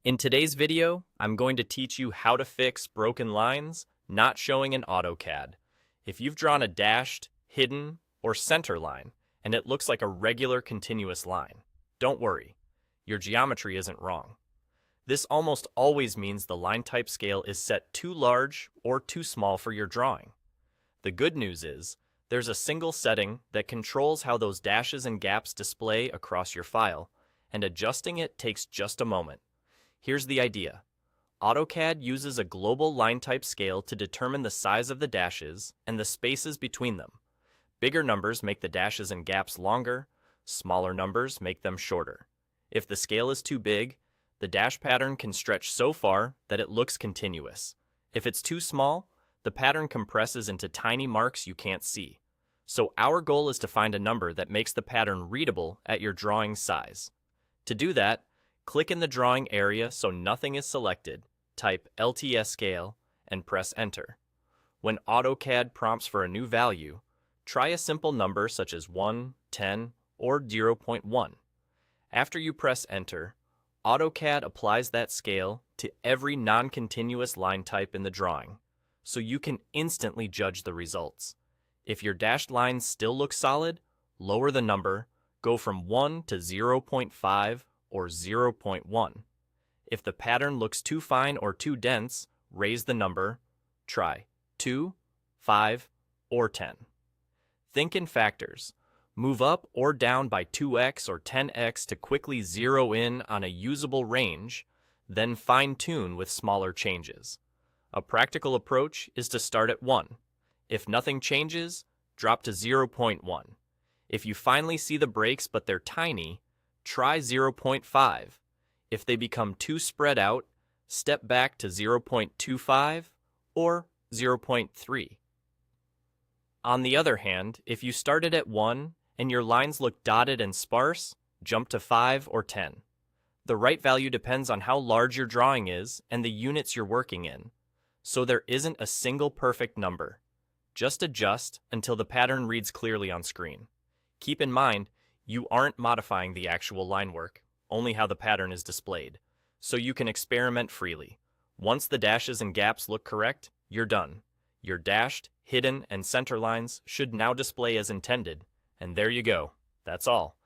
In today's video, I'm going to teach you how to fix broken lines not showing in AutoCAD. If you've drawn a dashed, hidden, or center line, and it looks like a regular continuous line, don't worry, your geometry isn't wrong. This almost always means the line type scale is set too large or too small for your drawing. The good news is, there's a single setting that controls how those dashes and gaps display across your file, and adjusting it takes just a moment. Here's the idea. AutoCAD uses a global line type scale to determine the size of the dashes and the spaces between them. Bigger numbers make the dashes and gaps longer, smaller numbers make them shorter. If the scale is too big, the dash pattern can stretch so far that it looks continuous. If it's too small, the pattern compresses into tiny marks you can't see. So our goal is to find a number that makes the pattern readable at your drawing size. To do that, click in the drawing area so nothing is selected, type LTS scale, and press enter. When AutoCAD prompts for a new value, try a simple number such as 1, 10, or 0.1. After you press enter, AutoCAD applies that scale to every non-continuous line type in the drawing, so you can instantly judge the results. If your dashed lines still look solid, lower the number, go from 1 to 0.5 or 0.1. If the pattern looks too fine or too dense, raise the number, try 2, 5, or 10. Think in factors. Move up or down by 2x or 10x to quickly zero in on a usable range, then fine-tune with smaller changes. A practical approach is to start at 1. If nothing changes, drop to 0.1. If you finally see the breaks but they're tiny, try 0.5. If they become too spread out, step back to 0.25 or 0.3. On the other hand, if you started at 1 and your lines look dotted and sparse, jump to 5 or 10. The right value depends on how large your drawing is and the units you're working in. So there isn't a single perfect number. Just adjust until the pattern reads clearly on screen. Keep in mind, you aren't modifying the actual line work, only how the pattern is displayed, so you can experiment freely. Once the dashes and gaps look correct, you're done. Your dashed, hidden, and center lines should now display as intended, and there you go. That's all.